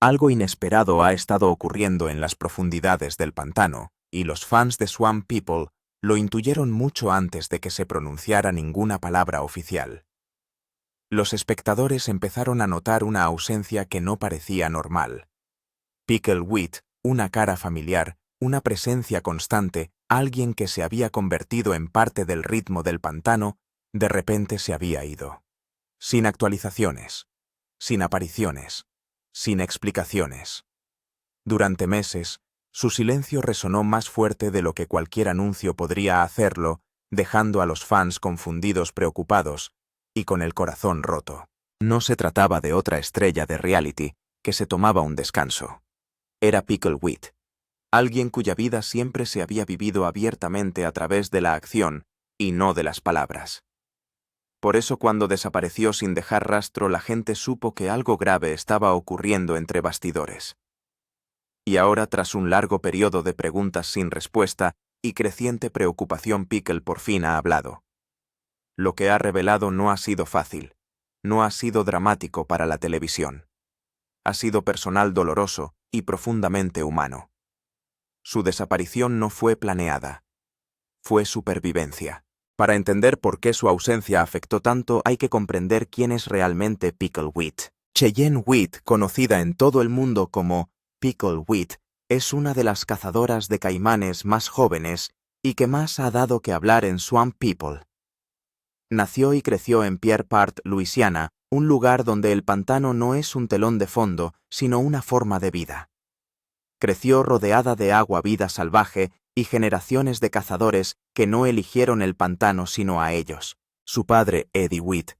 Algo inesperado ha estado ocurriendo en las profundidades del pantano, y los fans de Swamp People lo intuyeron mucho antes de que se pronunciara ninguna palabra oficial. Los espectadores empezaron a notar una ausencia que no parecía normal. Pickleweed, una cara familiar, una presencia constante, alguien que se había convertido en parte del ritmo del pantano, de repente se había ido. Sin actualizaciones, sin apariciones, sin explicaciones. Durante meses, su silencio resonó más fuerte de lo que cualquier anuncio podría hacerlo, dejando a los fans confundidos, preocupados y con el corazón roto. No se trataba de otra estrella de reality que se tomaba un descanso. Era Pickleweed, alguien cuya vida siempre se había vivido abiertamente a través de la acción y no de las palabras. Por eso cuando desapareció sin dejar rastro, la gente supo que algo grave estaba ocurriendo entre bastidores. Y ahora, tras un largo periodo de preguntas sin respuesta y creciente preocupación, Pickle por fin ha hablado. Lo que ha revelado no ha sido fácil, no ha sido dramático para la televisión. Ha sido personal, doloroso y profundamente humano. Su desaparición no fue planeada. Fue supervivencia. Para entender por qué su ausencia afectó tanto, hay que comprender quién es realmente Pickleweed. Cheyenne Weed, conocida en todo el mundo como Pickleweed, es una de las cazadoras de caimanes más jóvenes y que más ha dado que hablar en Swamp People. Nació y creció en Pierre Part, Luisiana, un lugar donde el pantano no es un telón de fondo, sino una forma de vida. Creció rodeada de agua, vida salvaje y generaciones de cazadores que no eligieron el pantano sino a ellos. Su padre, Eddie Weed,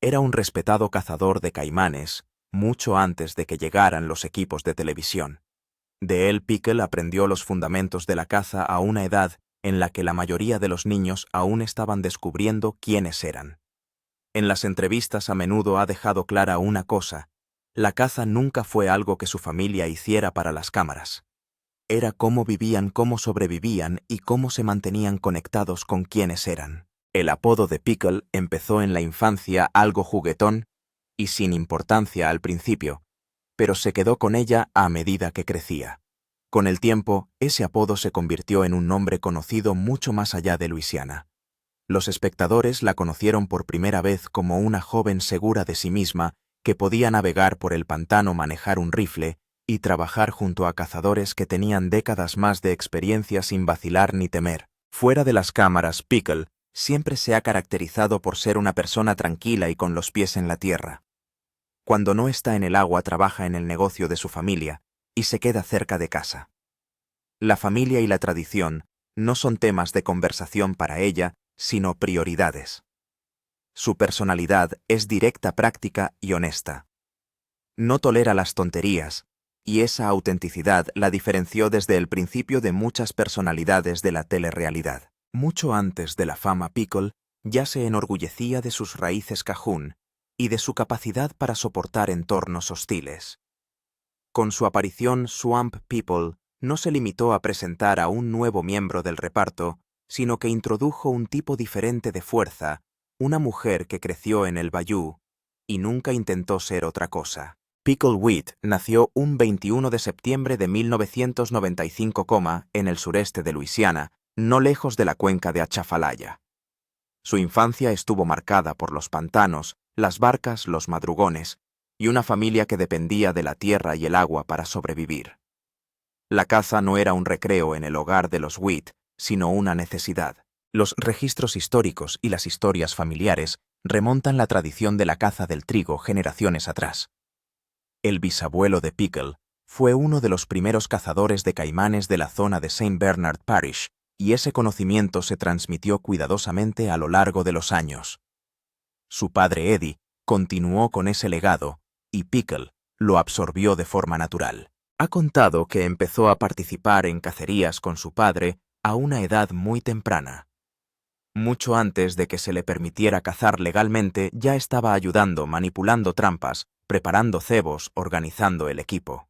era un respetado cazador de caimanes, mucho antes de que llegaran los equipos de televisión. De él, Pickle aprendió los fundamentos de la caza a una edad en la que la mayoría de los niños aún estaban descubriendo quiénes eran. En las entrevistas a menudo ha dejado clara una cosa: la caza nunca fue algo que su familia hiciera para las cámaras. Era cómo vivían, cómo sobrevivían y cómo se mantenían conectados con quienes eran. El apodo de Pickle empezó en la infancia, algo juguetón y sin importancia al principio, pero se quedó con ella a medida que crecía. Con el tiempo, ese apodo se convirtió en un nombre conocido mucho más allá de Luisiana. Los espectadores la conocieron por primera vez como una joven segura de sí misma que podía navegar por el pantano, manejar un rifle y trabajar junto a cazadores que tenían décadas más de experiencia sin vacilar ni temer. Fuera de las cámaras, Pickle siempre se ha caracterizado por ser una persona tranquila y con los pies en la tierra. Cuando no está en el agua, trabaja en el negocio de su familia y se queda cerca de casa. La familia y la tradición no son temas de conversación para ella, sino prioridades. Su personalidad es directa, práctica y honesta. No tolera las tonterías, y esa autenticidad la diferenció desde el principio de muchas personalidades de la telerrealidad. Mucho antes de la fama, Pickle ya se enorgullecía de sus raíces cajún y de su capacidad para soportar entornos hostiles. Con su aparición, Swamp People no se limitó a presentar a un nuevo miembro del reparto, sino que introdujo un tipo diferente de fuerza, una mujer que creció en el bayou y nunca intentó ser otra cosa. Pickleweed nació un 21 de septiembre de 1995, en el sureste de Luisiana, no lejos de la cuenca de Atchafalaya. Su infancia estuvo marcada por los pantanos, las barcas, los madrugones y una familia que dependía de la tierra y el agua para sobrevivir. La caza no era un recreo en el hogar de los Weed, sino una necesidad. Los registros históricos y las historias familiares remontan la tradición de la caza del trigo generaciones atrás. El bisabuelo de Pickle fue uno de los primeros cazadores de caimanes de la zona de St. Bernard Parish, y ese conocimiento se transmitió cuidadosamente a lo largo de los años. Su padre Eddie continuó con ese legado, y Pickle lo absorbió de forma natural. Ha contado que empezó a participar en cacerías con su padre a una edad muy temprana. Mucho antes de que se le permitiera cazar legalmente, ya estaba ayudando, manipulando trampas, preparando cebos, organizando el equipo.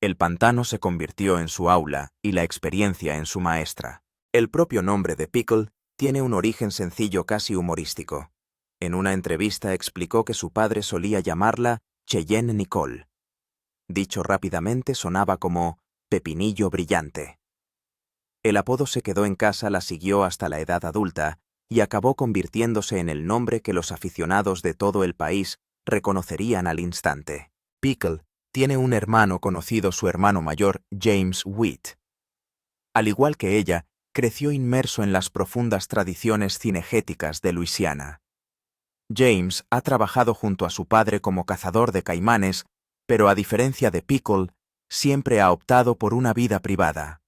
El pantano se convirtió en su aula y la experiencia en su maestra. El propio nombre de Pickle tiene un origen sencillo, casi humorístico. En una entrevista explicó que su padre solía llamarla Cheyenne Nicole. Dicho rápidamente sonaba como Pepinillo Brillante. El apodo se quedó en casa, la siguió hasta la edad adulta y acabó convirtiéndose en el nombre que los aficionados de todo el país reconocerían al instante. Pickle tiene un hermano conocido, su hermano mayor, James Wheat. Al igual que ella, creció inmerso en las profundas tradiciones cinegéticas de Luisiana. James ha trabajado junto a su padre como cazador de caimanes, pero a diferencia de Pickle, siempre ha optado por una vida privada.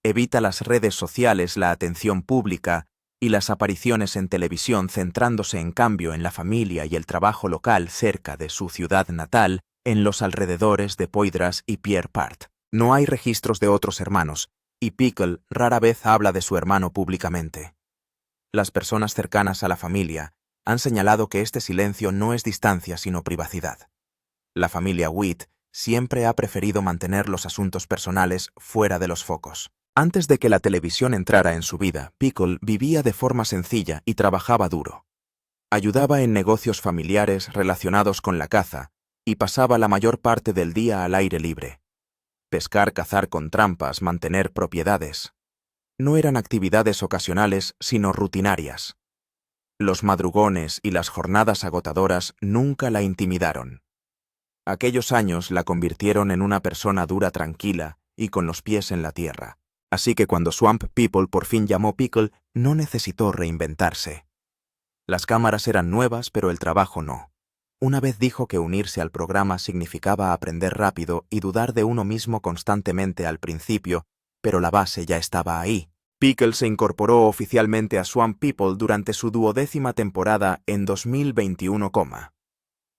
Evita las redes sociales, la atención pública y las apariciones en televisión, centrándose en cambio en la familia y el trabajo local cerca de su ciudad natal, en los alrededores de Poydras y Pierre Part. No hay registros de otros hermanos, y Pickle rara vez habla de su hermano públicamente. Las personas cercanas a la familia han señalado que este silencio no es distancia sino privacidad. La familia Wheat siempre ha preferido mantener los asuntos personales fuera de los focos. Antes de que la televisión entrara en su vida, Pickle vivía de forma sencilla y trabajaba duro. Ayudaba en negocios familiares relacionados con la caza y pasaba la mayor parte del día al aire libre. Pescar, cazar con trampas, mantener propiedades. No eran actividades ocasionales, sino rutinarias. Los madrugones y las jornadas agotadoras nunca la intimidaron. Aquellos años la convirtieron en una persona dura, tranquila y con los pies en la tierra. Así que cuando Swamp People por fin llamó Pickle, no necesitó reinventarse. Las cámaras eran nuevas, pero el trabajo no. Una vez dijo que unirse al programa significaba aprender rápido y dudar de uno mismo constantemente al principio, pero la base ya estaba ahí. Pickle se incorporó oficialmente a Swamp People durante su 12ª temporada en 2021.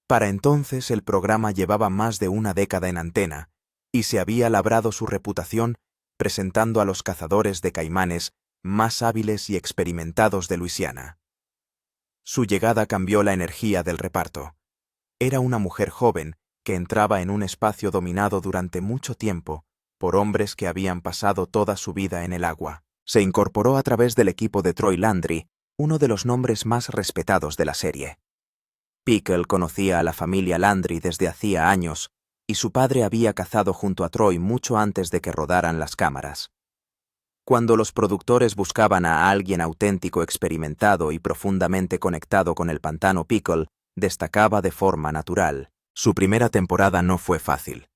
Para entonces el programa llevaba más de una década en antena y se había labrado su reputación presentando a los cazadores de caimanes más hábiles y experimentados de Luisiana. Su llegada cambió la energía del reparto. Era una mujer joven que entraba en un espacio dominado durante mucho tiempo por hombres que habían pasado toda su vida en el agua. Se incorporó a través del equipo de Troy Landry, uno de los nombres más respetados de la serie. Pickle conocía a la familia Landry desde hacía años, y su padre había cazado junto a Troy mucho antes de que rodaran las cámaras. Cuando los productores buscaban a alguien auténtico, experimentado y profundamente conectado con el pantano, Pickle destacaba de forma natural. Su primera temporada no fue fácil.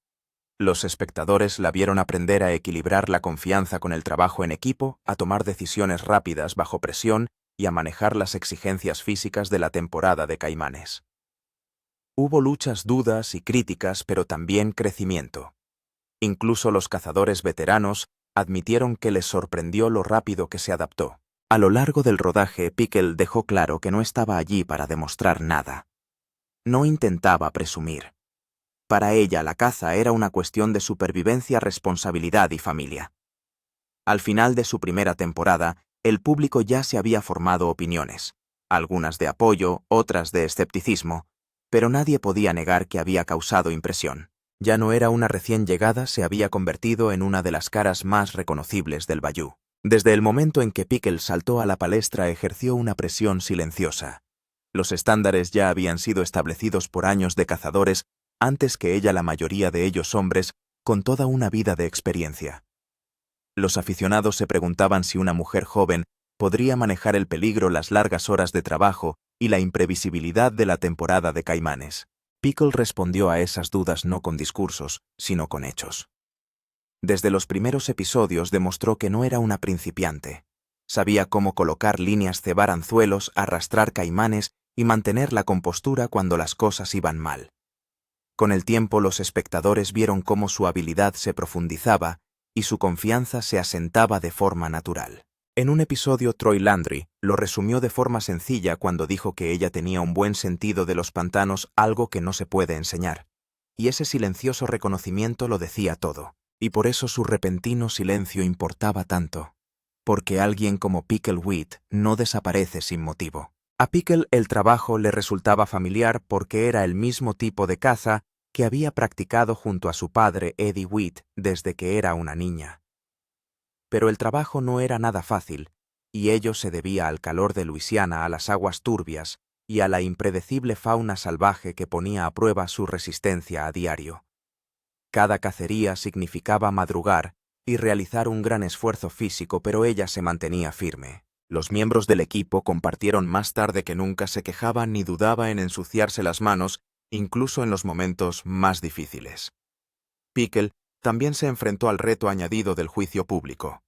Los espectadores la vieron aprender a equilibrar la confianza con el trabajo en equipo, a tomar decisiones rápidas bajo presión y a manejar las exigencias físicas de la temporada de caimanes. Hubo luchas, dudas y críticas, pero también crecimiento. Incluso los cazadores veteranos admitieron que les sorprendió lo rápido que se adaptó. A lo largo del rodaje, Pickle dejó claro que no estaba allí para demostrar nada. No intentaba presumir. Para ella, la caza era una cuestión de supervivencia, responsabilidad y familia. Al final de su primera temporada, el público ya se había formado opiniones, algunas de apoyo, otras de escepticismo, pero nadie podía negar que había causado impresión. Ya no era una recién llegada, se había convertido en una de las caras más reconocibles del Bayou. Desde el momento en que Pickle saltó a la palestra, ejerció una presión silenciosa. Los estándares ya habían sido establecidos por años de cazadores, antes que ella, la mayoría de ellos hombres, con toda una vida de experiencia. Los aficionados se preguntaban si una mujer joven podría manejar el peligro, las largas horas de trabajo y la imprevisibilidad de la temporada de caimanes. Pickle respondió a esas dudas no con discursos, sino con hechos. Desde los primeros episodios demostró que no era una principiante. Sabía cómo colocar líneas, cebar anzuelos, arrastrar caimanes y mantener la compostura cuando las cosas iban mal. Con el tiempo, los espectadores vieron cómo su habilidad se profundizaba y su confianza se asentaba de forma natural. En un episodio, Troy Landry lo resumió de forma sencilla cuando dijo que ella tenía un buen sentido de los pantanos, algo que no se puede enseñar. Y ese silencioso reconocimiento lo decía todo. Y por eso su repentino silencio importaba tanto. Porque alguien como Pickle Wheat no desaparece sin motivo. A Pickle el trabajo le resultaba familiar porque era el mismo tipo de caza que había practicado junto a su padre Eddie Wheat desde que era una niña. Pero el trabajo no era nada fácil, y ello se debía al calor de Luisiana, a las aguas turbias y a la impredecible fauna salvaje que ponía a prueba su resistencia a diario. Cada cacería significaba madrugar y realizar un gran esfuerzo físico, pero ella se mantenía firme. Los miembros del equipo compartieron más tarde que nunca se quejaban ni dudaba en ensuciarse las manos, incluso en los momentos más difíciles. Pickle también se enfrentó al reto añadido del juicio público.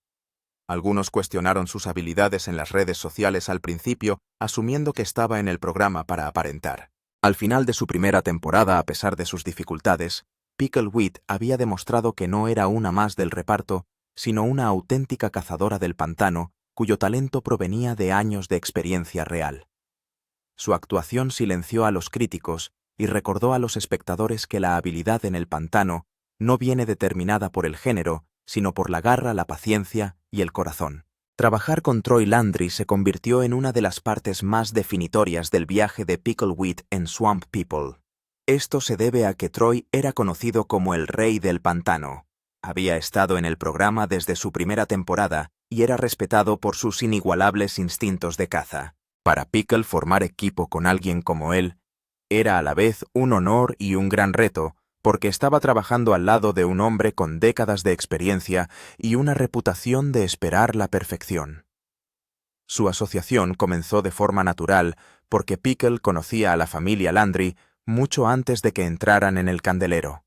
Algunos cuestionaron sus habilidades en las redes sociales al principio, asumiendo que estaba en el programa para aparentar. Al final de su primera temporada, a pesar de sus dificultades, Pickleweed había demostrado que no era una más del reparto, sino una auténtica cazadora del pantano, cuyo talento provenía de años de experiencia real. Su actuación silenció a los críticos y recordó a los espectadores que la habilidad en el pantano no viene determinada por el género, sino por la garra, la paciencia y el corazón. Trabajar con Troy Landry se convirtió en una de las partes más definitorias del viaje de Pickleweed en Swamp People. Esto se debe a que Troy era conocido como el rey del pantano. Había estado en el programa desde su primera temporada y era respetado por sus inigualables instintos de caza. Para Pickle, formar equipo con alguien como él era a la vez un honor y un gran reto, porque estaba trabajando al lado de un hombre con décadas de experiencia y una reputación de esperar la perfección. Su asociación comenzó de forma natural porque Pickle conocía a la familia Landry mucho antes de que entraran en el candelero.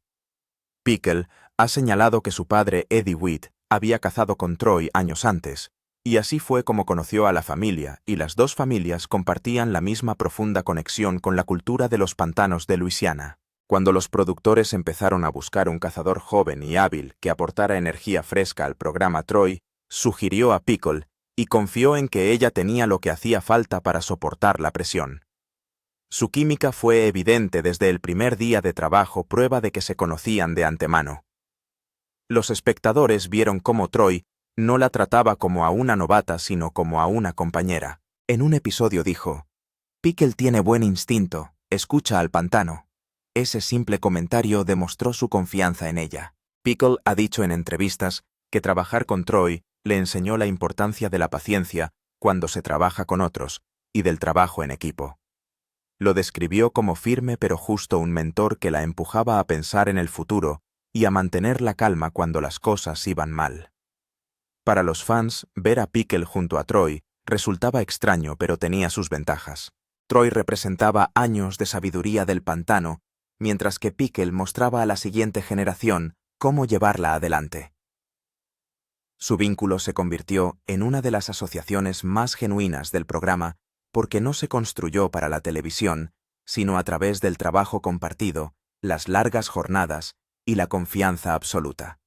Pickle ha señalado que su padre Eddie Weed había cazado con Troy años antes, y así fue como conoció a la familia, y las dos familias compartían la misma profunda conexión con la cultura de los pantanos de Luisiana. Cuando los productores empezaron a buscar un cazador joven y hábil que aportara energía fresca al programa, Troy sugirió a Pickle y confió en que ella tenía lo que hacía falta para soportar la presión. Su química fue evidente desde el primer día de trabajo, prueba de que se conocían de antemano. Los espectadores vieron cómo Troy no la trataba como a una novata, sino como a una compañera. En un episodio dijo: «Pickle tiene buen instinto, escucha al pantano». Ese simple comentario demostró su confianza en ella. Pickle ha dicho en entrevistas que trabajar con Troy le enseñó la importancia de la paciencia cuando se trabaja con otros y del trabajo en equipo. Lo describió como firme pero justo, un mentor que la empujaba a pensar en el futuro y a mantener la calma cuando las cosas iban mal. Para los fans, ver a Pickle junto a Troy resultaba extraño, pero tenía sus ventajas. Troy representaba años de sabiduría del pantano, mientras que Pickle mostraba a la siguiente generación cómo llevarla adelante. Su vínculo se convirtió en una de las asociaciones más genuinas del programa porque no se construyó para la televisión, sino a través del trabajo compartido, las largas jornadas y la confianza absoluta.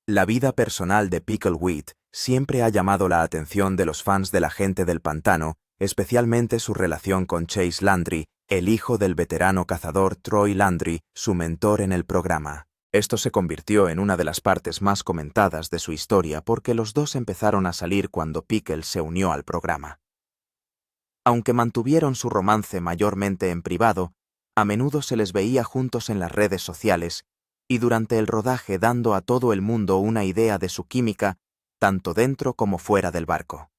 La vida personal de Pickleweed siempre ha llamado la atención de los fans de la gente del pantano, especialmente su relación con Chase Landry, el hijo del veterano cazador Troy Landry, su mentor en el programa. Esto se convirtió en una de las partes más comentadas de su historia porque los dos empezaron a salir cuando Pickle se unió al programa. Aunque mantuvieron su romance mayormente en privado, a menudo se les veía juntos en las redes sociales y durante el rodaje, dando a todo el mundo una idea de su química, tanto dentro como fuera del barco.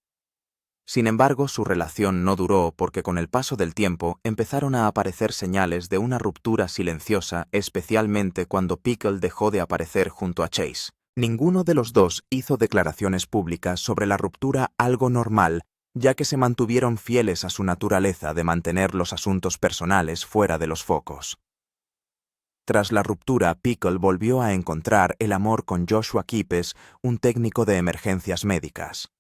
Sin embargo, su relación no duró porque con el paso del tiempo empezaron a aparecer señales de una ruptura silenciosa, especialmente cuando Pickle dejó de aparecer junto a Chase. Ninguno de los dos hizo declaraciones públicas sobre la ruptura, algo normal, ya que se mantuvieron fieles a su naturaleza de mantener los asuntos personales fuera de los focos. Tras la ruptura, Pickle volvió a encontrar el amor con Joshua Kipes, un técnico de emergencias médicas.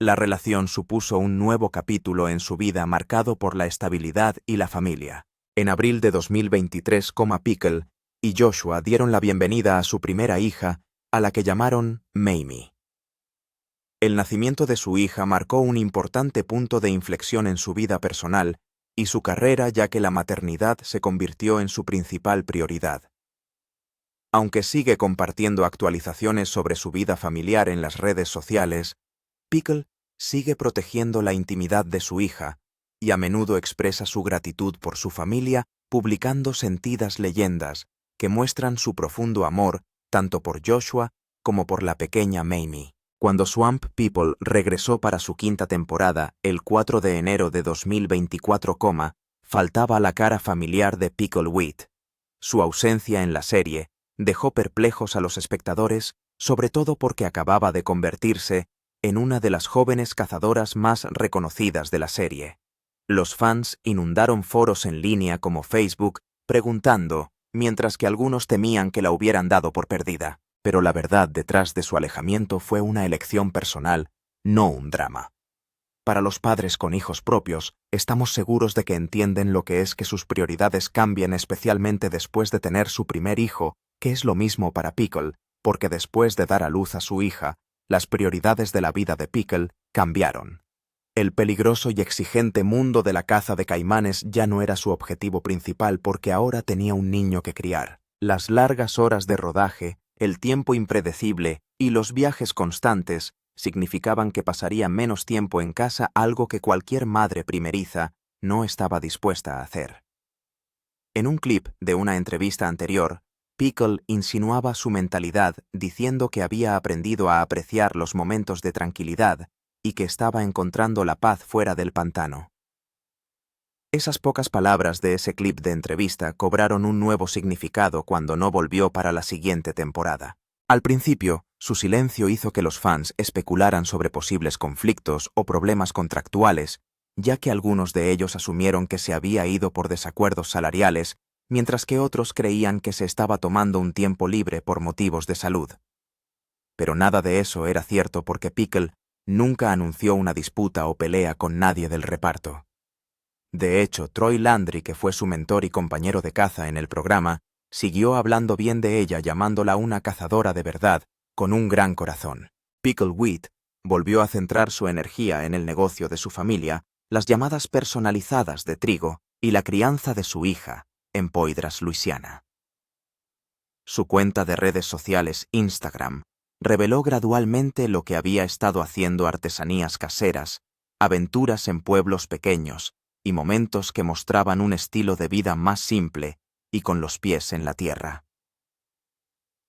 La relación supuso un nuevo capítulo en su vida marcado por la estabilidad y la familia. En abril de 2023, Pickle y Joshua dieron la bienvenida a su primera hija, a la que llamaron Mamie. El nacimiento de su hija marcó un importante punto de inflexión en su vida personal y su carrera, ya que la maternidad se convirtió en su principal prioridad. Aunque sigue compartiendo actualizaciones sobre su vida familiar en las redes sociales, Pickle sigue protegiendo la intimidad de su hija y a menudo expresa su gratitud por su familia publicando sentidas leyendas que muestran su profundo amor tanto por Joshua como por la pequeña Mamie. Cuando Swamp People regresó para su quinta temporada, el 4 de enero de 2024, faltaba la cara familiar de Pickleweed. Su ausencia en la serie dejó perplejos a los espectadores, sobre todo porque acababa de convertirse en una de las jóvenes cazadoras más reconocidas de la serie. Los fans inundaron foros en línea como Facebook preguntando, mientras que algunos temían que la hubieran dado por perdida. Pero la verdad detrás de su alejamiento fue una elección personal, no un drama. Para los padres con hijos propios, estamos seguros de que entienden lo que es que sus prioridades cambien, especialmente después de tener su primer hijo, que es lo mismo para Pickle, porque después de dar a luz a su hija, las prioridades de la vida de Pickle cambiaron. El peligroso y exigente mundo de la caza de caimanes ya no era su objetivo principal porque ahora tenía un niño que criar. Las largas horas de rodaje, el tiempo impredecible y los viajes constantes significaban que pasaría menos tiempo en casa, algo que cualquier madre primeriza no estaba dispuesta a hacer. En un clip de una entrevista anterior, Pickle insinuaba su mentalidad diciendo que había aprendido a apreciar los momentos de tranquilidad y que estaba encontrando la paz fuera del pantano. Esas pocas palabras de ese clip de entrevista cobraron un nuevo significado cuando no volvió para la siguiente temporada. Al principio, su silencio hizo que los fans especularan sobre posibles conflictos o problemas contractuales, ya que algunos de ellos asumieron que se había ido por desacuerdos salariales, mientras que otros creían que se estaba tomando un tiempo libre por motivos de salud. Pero nada de eso era cierto porque Pickle nunca anunció una disputa o pelea con nadie del reparto. De hecho, Troy Landry, que fue su mentor y compañero de caza en el programa, siguió hablando bien de ella, llamándola una cazadora de verdad, con un gran corazón. Pickle Wheat volvió a centrar su energía en el negocio de su familia, las llamadas personalizadas de trigo y la crianza de su hija, en Poydras, Luisiana. Su cuenta de redes sociales Instagram reveló gradualmente lo que había estado haciendo: artesanías caseras, aventuras en pueblos pequeños y momentos que mostraban un estilo de vida más simple y con los pies en la tierra.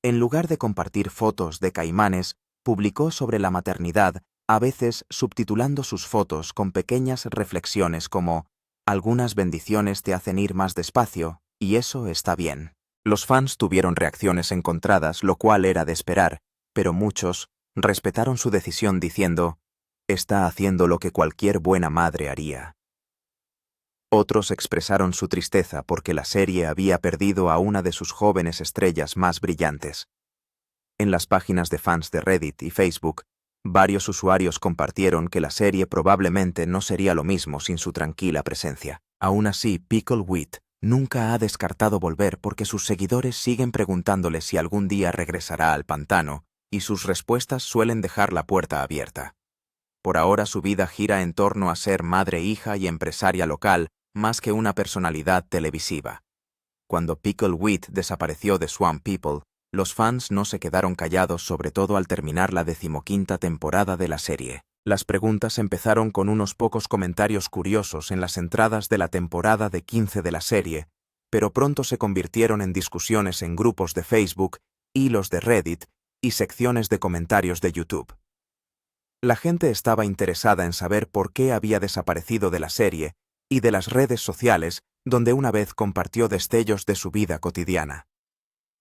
En lugar de compartir fotos de caimanes, publicó sobre la maternidad, a veces subtitulando sus fotos con pequeñas reflexiones como «Algunas bendiciones te hacen ir más despacio, y eso está bien». Los fans tuvieron reacciones encontradas, lo cual era de esperar, pero muchos respetaron su decisión diciendo «Está haciendo lo que cualquier buena madre haría». Otros expresaron su tristeza porque la serie había perdido a una de sus jóvenes estrellas más brillantes. En las páginas de fans de Reddit y Facebook, varios usuarios compartieron que la serie probablemente no sería lo mismo sin su tranquila presencia. Aún así, Pickle Wheat nunca ha descartado volver porque sus seguidores siguen preguntándole si algún día regresará al pantano, y sus respuestas suelen dejar la puerta abierta. Por ahora su vida gira en torno a ser madre, hija y empresaria local, más que una personalidad televisiva. Cuando Pickle Wheat desapareció de Swamp People, los fans no se quedaron callados, sobre todo al terminar la 15ª temporada de la serie. Las preguntas empezaron con unos pocos comentarios curiosos en las entradas de la temporada de 15 de la serie, pero pronto se convirtieron en discusiones en grupos de Facebook, hilos de Reddit y secciones de comentarios de YouTube. La gente estaba interesada en saber por qué había desaparecido de la serie y de las redes sociales, donde una vez compartió destellos de su vida cotidiana.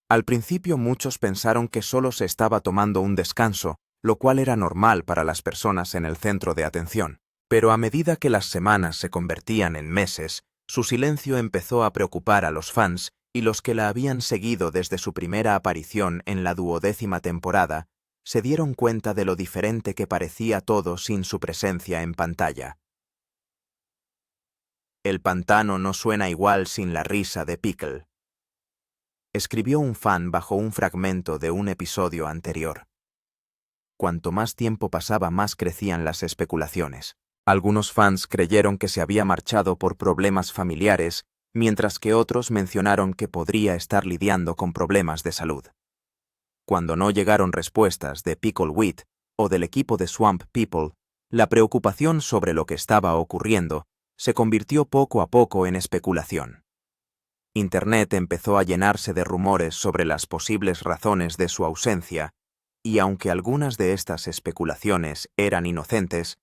Al principio muchos pensaron que solo se estaba tomando un descanso, lo cual era normal para las personas en el centro de atención. Pero a medida que las semanas se convertían en meses, su silencio empezó a preocupar a los fans y los que la habían seguido desde su primera aparición en la 12ª temporada, se dieron cuenta de lo diferente que parecía todo sin su presencia en pantalla. El pantano no suena igual sin la risa de Pickle, escribió un fan bajo un fragmento de un episodio anterior. Cuanto más tiempo pasaba, más crecían las especulaciones. Algunos fans creyeron que se había marchado por problemas familiares, mientras que otros mencionaron que podría estar lidiando con problemas de salud. Cuando no llegaron respuestas de Pickle Wheat o del equipo de Swamp People, la preocupación sobre lo que estaba ocurriendo se convirtió poco a poco en especulación. Internet empezó a llenarse de rumores sobre las posibles razones de su ausencia, y aunque algunas de estas especulaciones eran inocentes,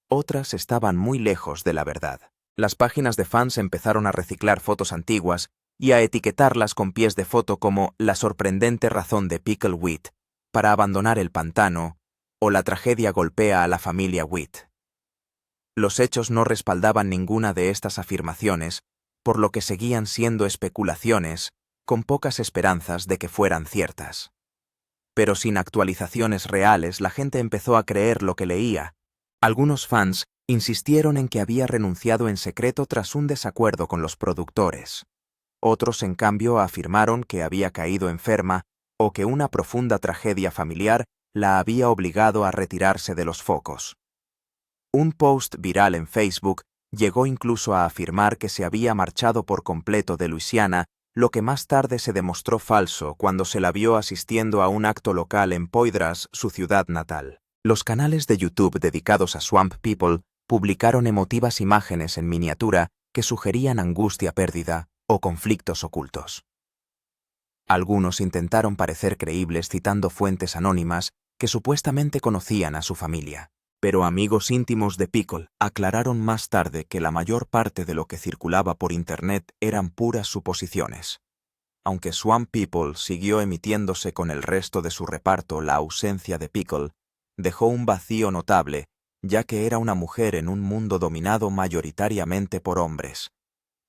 otras estaban muy lejos de la verdad. Las páginas de fans empezaron a reciclar fotos antiguas y a etiquetarlas con pies de foto como la sorprendente razón de Pickle Witt para abandonar el pantano o la tragedia golpea a la familia Witt. Los hechos no respaldaban ninguna de estas afirmaciones, por lo que seguían siendo especulaciones, con pocas esperanzas de que fueran ciertas. Pero sin actualizaciones reales, la gente empezó a creer lo que leía. Algunos fans insistieron en que había renunciado en secreto tras un desacuerdo con los productores. Otros, en cambio, afirmaron que había caído enferma o que una profunda tragedia familiar la había obligado a retirarse de los focos. Un post viral en Facebook llegó incluso a afirmar que se había marchado por completo de Luisiana, lo que más tarde se demostró falso cuando se la vio asistiendo a un acto local en Poydras, su ciudad natal. Los canales de YouTube dedicados a Swamp People publicaron emotivas imágenes en miniatura que sugerían angustia pérdida o conflictos ocultos. Algunos intentaron parecer creíbles citando fuentes anónimas que supuestamente conocían a su familia. Pero amigos íntimos de Pickle aclararon más tarde que la mayor parte de lo que circulaba por Internet eran puras suposiciones. Aunque Swamp People siguió emitiéndose con el resto de su reparto, la ausencia de Pickle dejó un vacío notable, ya que era una mujer en un mundo dominado mayoritariamente por hombres.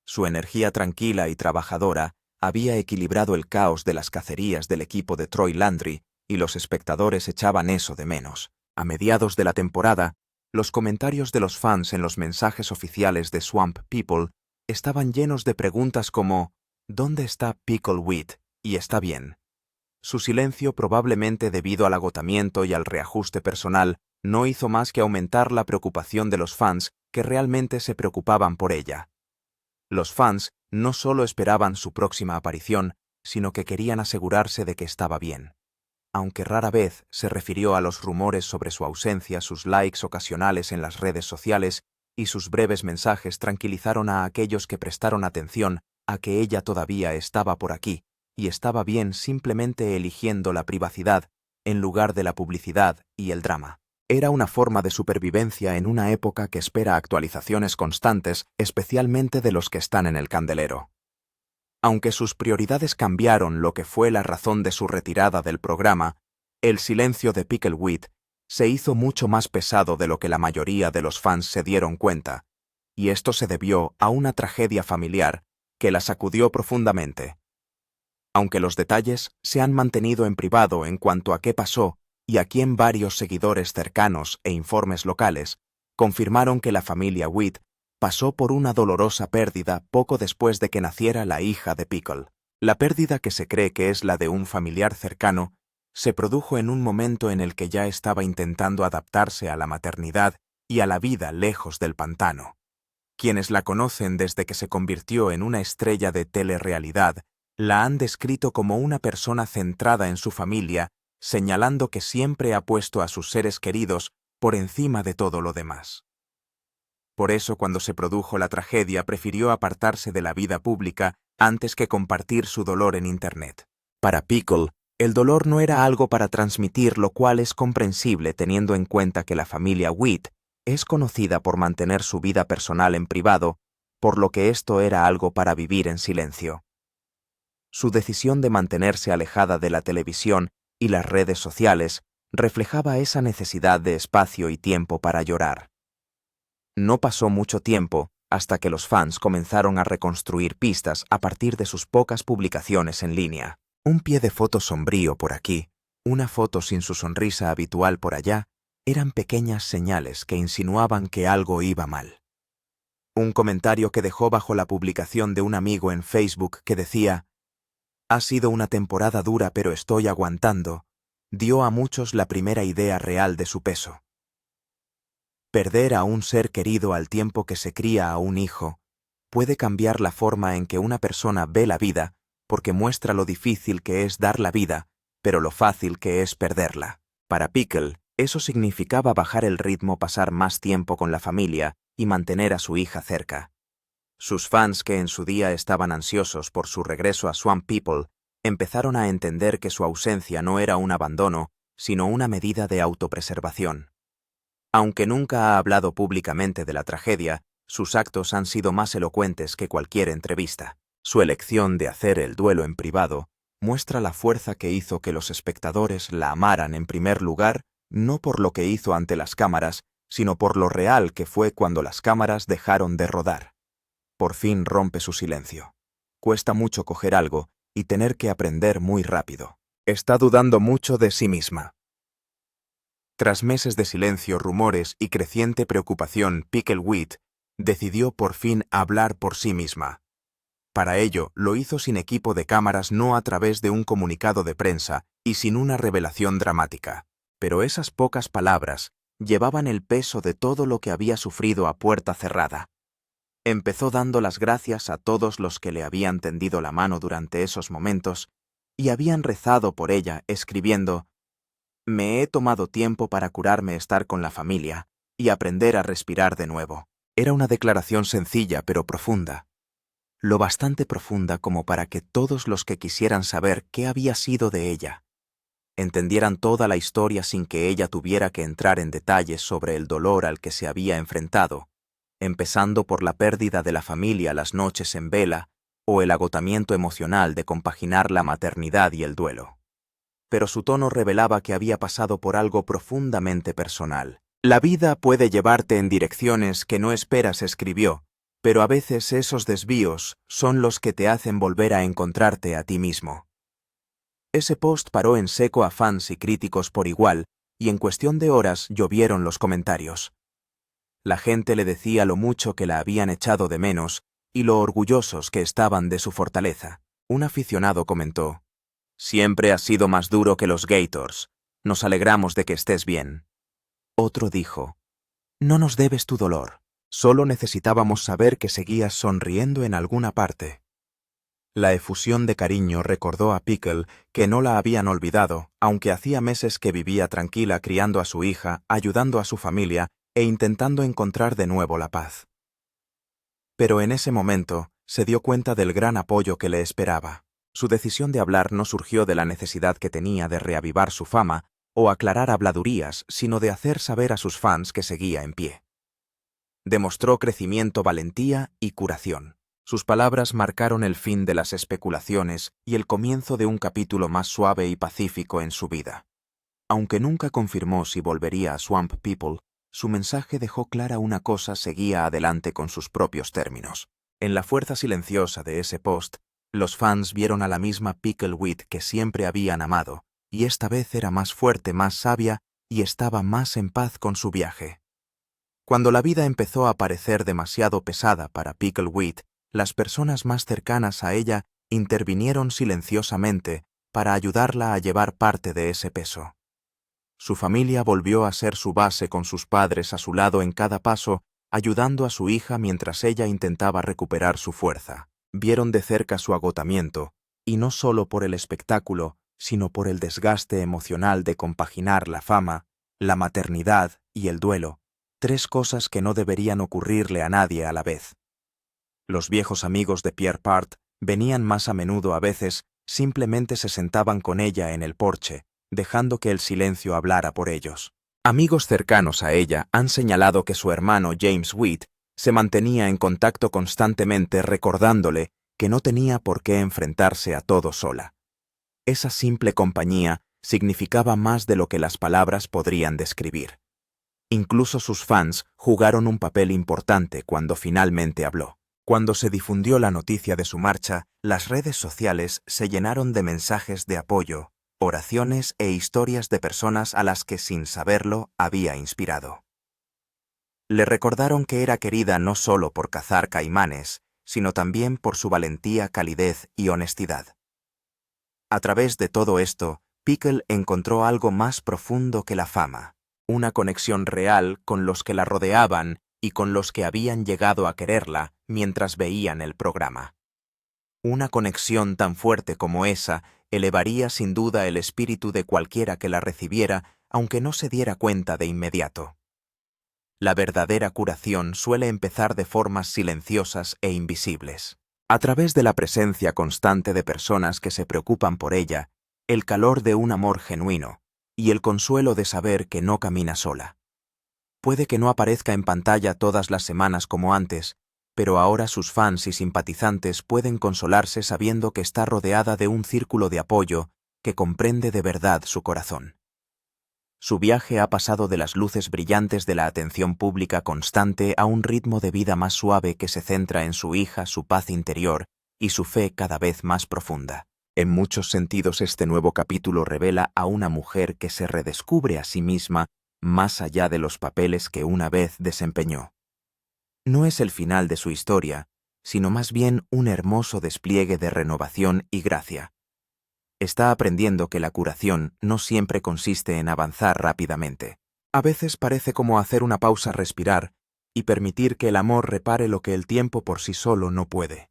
Su energía tranquila y trabajadora había equilibrado el caos de las cacerías del equipo de Troy Landry, y los espectadores echaban eso de menos. A mediados de la temporada, los comentarios de los fans en los mensajes oficiales de Swamp People estaban llenos de preguntas como ¿dónde está Pickle Witt? ¿Y está bien? Su silencio, probablemente debido al agotamiento y al reajuste personal, no hizo más que aumentar la preocupación de los fans que realmente se preocupaban por ella. Los fans no solo esperaban su próxima aparición, sino que querían asegurarse de que estaba bien. Aunque rara vez se refirió a los rumores sobre su ausencia, sus likes ocasionales en las redes sociales y sus breves mensajes tranquilizaron a aquellos que prestaron atención a que ella todavía estaba por aquí y estaba bien, simplemente eligiendo la privacidad en lugar de la publicidad y el drama. Era una forma de supervivencia en una época que espera actualizaciones constantes, especialmente de los que están en el candelero. Aunque sus prioridades cambiaron lo que fue la razón de su retirada del programa, el silencio de Pickle Witt se hizo mucho más pesado de lo que la mayoría de los fans se dieron cuenta, y esto se debió a una tragedia familiar que la sacudió profundamente. Aunque los detalles se han mantenido en privado en cuanto a qué pasó y a quién, varios seguidores cercanos e informes locales confirmaron que la familia Witt pasó por una dolorosa pérdida poco después de que naciera la hija de Pickle. La pérdida, que se cree que es la de un familiar cercano, se produjo en un momento en el que ya estaba intentando adaptarse a la maternidad y a la vida lejos del pantano. Quienes la conocen desde que se convirtió en una estrella de telerrealidad la han descrito como una persona centrada en su familia, señalando que siempre ha puesto a sus seres queridos por encima de todo lo demás. Por eso, cuando se produjo la tragedia, prefirió apartarse de la vida pública antes que compartir su dolor en Internet. Para Pickle, el dolor no era algo para transmitir, lo cual es comprensible teniendo en cuenta que la familia Witt es conocida por mantener su vida personal en privado, por lo que esto era algo para vivir en silencio. Su decisión de mantenerse alejada de la televisión y las redes sociales reflejaba esa necesidad de espacio y tiempo para llorar. No pasó mucho tiempo hasta que los fans comenzaron a reconstruir pistas a partir de sus pocas publicaciones en línea. Un pie de foto sombrío por aquí, una foto sin su sonrisa habitual por allá, eran pequeñas señales que insinuaban que algo iba mal. Un comentario que dejó bajo la publicación de un amigo en Facebook que decía: «Ha sido una temporada dura, pero estoy aguantando», dio a muchos la primera idea real de su peso. Perder a un ser querido al tiempo que se cría a un hijo puede cambiar la forma en que una persona ve la vida, porque muestra lo difícil que es dar la vida, pero lo fácil que es perderla. Para Pickle, eso significaba bajar el ritmo, pasar más tiempo con la familia y mantener a su hija cerca. Sus fans, que en su día estaban ansiosos por su regreso a Swamp People, empezaron a entender que su ausencia no era un abandono, sino una medida de autopreservación. Aunque nunca ha hablado públicamente de la tragedia, sus actos han sido más elocuentes que cualquier entrevista. Su elección de hacer el duelo en privado muestra la fuerza que hizo que los espectadores la amaran en primer lugar, no por lo que hizo ante las cámaras, sino por lo real que fue cuando las cámaras dejaron de rodar. Por fin rompe su silencio. Cuesta mucho coger algo y tener que aprender muy rápido. Está dudando mucho de sí misma. Tras meses de silencio, rumores y creciente preocupación, Pickleweed decidió por fin hablar por sí misma. Para ello, lo hizo sin equipo de cámaras, no a través de un comunicado de prensa y sin una revelación dramática. Pero esas pocas palabras llevaban el peso de todo lo que había sufrido a puerta cerrada. Empezó dando las gracias a todos los que le habían tendido la mano durante esos momentos y habían rezado por ella, escribiendo: «Me he tomado tiempo para curarme, estar con la familia y aprender a respirar de nuevo». Era una declaración sencilla pero profunda. Lo bastante profunda como para que todos los que quisieran saber qué había sido de ella entendieran toda la historia sin que ella tuviera que entrar en detalles sobre el dolor al que se había enfrentado, empezando por la pérdida de la familia, las noches en vela o el agotamiento emocional de compaginar la maternidad y el duelo. Pero su tono revelaba que había pasado por algo profundamente personal. «La vida puede llevarte en direcciones que no esperas», escribió, «pero a veces esos desvíos son los que te hacen volver a encontrarte a ti mismo». Ese post paró en seco a fans y críticos por igual, y en cuestión de horas llovieron los comentarios. La gente le decía lo mucho que la habían echado de menos y lo orgullosos que estaban de su fortaleza. Un aficionado comentó: «Siempre has sido más duro que los Gators. Nos alegramos de que estés bien». Otro dijo: «No nos debes tu dolor. Solo necesitábamos saber que seguías sonriendo en alguna parte». La efusión de cariño recordó a Pickle que no la habían olvidado, aunque hacía meses que vivía tranquila criando a su hija, ayudando a su familia e intentando encontrar de nuevo la paz. Pero en ese momento se dio cuenta del gran apoyo que le esperaba. Su decisión de hablar no surgió de la necesidad que tenía de reavivar su fama o aclarar habladurías, sino de hacer saber a sus fans que seguía en pie. Demostró crecimiento, valentía y curación. Sus palabras marcaron el fin de las especulaciones y el comienzo de un capítulo más suave y pacífico en su vida. Aunque nunca confirmó si volvería a Swamp People, su mensaje dejó clara una cosa: seguía adelante con sus propios términos. En la fuerza silenciosa de ese post, los fans vieron a la misma Pickleweed que siempre habían amado, y esta vez era más fuerte, más sabia y estaba más en paz con su viaje. Cuando la vida empezó a parecer demasiado pesada para Pickleweed, las personas más cercanas a ella intervinieron silenciosamente para ayudarla a llevar parte de ese peso. Su familia volvió a ser su base, con sus padres a su lado en cada paso, ayudando a su hija mientras ella intentaba recuperar su fuerza. Vieron de cerca su agotamiento, y no solo por el espectáculo, sino por el desgaste emocional de compaginar la fama, la maternidad y el duelo, tres cosas que no deberían ocurrirle a nadie a la vez. Los viejos amigos de Pierre Part venían más a menudo, a veces simplemente se sentaban con ella en el porche, dejando que el silencio hablara por ellos. Amigos cercanos a ella han señalado que su hermano James Weed se mantenía en contacto constantemente, recordándole que no tenía por qué enfrentarse a todo sola. Esa simple compañía significaba más de lo que las palabras podrían describir. Incluso sus fans jugaron un papel importante cuando finalmente habló. Cuando se difundió la noticia de su marcha, las redes sociales se llenaron de mensajes de apoyo, oraciones e historias de personas a las que, sin saberlo, había inspirado. Le recordaron que era querida no solo por cazar caimanes, sino también por su valentía, calidez y honestidad. A través de todo esto, Pickle encontró algo más profundo que la fama, una conexión real con los que la rodeaban y con los que habían llegado a quererla mientras veían el programa. Una conexión tan fuerte como esa elevaría sin duda el espíritu de cualquiera que la recibiera, aunque no se diera cuenta de inmediato. La verdadera curación suele empezar de formas silenciosas e invisibles. A través de la presencia constante de personas que se preocupan por ella, el calor de un amor genuino y el consuelo de saber que no camina sola. Puede que no aparezca en pantalla todas las semanas como antes, pero ahora sus fans y simpatizantes pueden consolarse sabiendo que está rodeada de un círculo de apoyo que comprende de verdad su corazón. Su viaje ha pasado de las luces brillantes de la atención pública constante a un ritmo de vida más suave que se centra en su hija, su paz interior y su fe cada vez más profunda. En muchos sentidos, este nuevo capítulo revela a una mujer que se redescubre a sí misma más allá de los papeles que una vez desempeñó. No es el final de su historia, sino más bien un hermoso despliegue de renovación y gracia. Está aprendiendo que la curación no siempre consiste en avanzar rápidamente. A veces parece como hacer una pausa, respirar y permitir que el amor repare lo que el tiempo por sí solo no puede.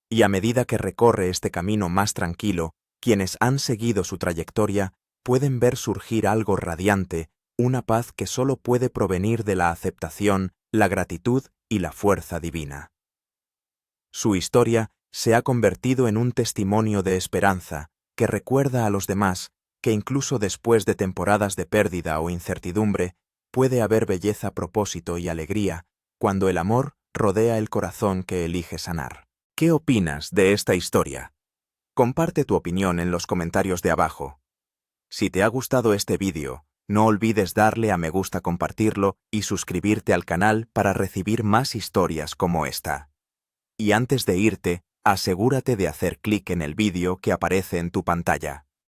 Y a medida que recorre este camino más tranquilo, quienes han seguido su trayectoria pueden ver surgir algo radiante, una paz que solo puede provenir de la aceptación, la gratitud y la fuerza divina. Su historia se ha convertido en un testimonio de esperanza que recuerda a los demás que incluso después de temporadas de pérdida o incertidumbre, puede haber belleza, propósito y alegría cuando el amor rodea el corazón que elige sanar. ¿Qué opinas de esta historia? Comparte tu opinión en los comentarios de abajo. Si te ha gustado este vídeo, no olvides darle a me gusta, compartirlo y suscribirte al canal para recibir más historias como esta. Y antes de irte, asegúrate de hacer clic en el vídeo que aparece en tu pantalla.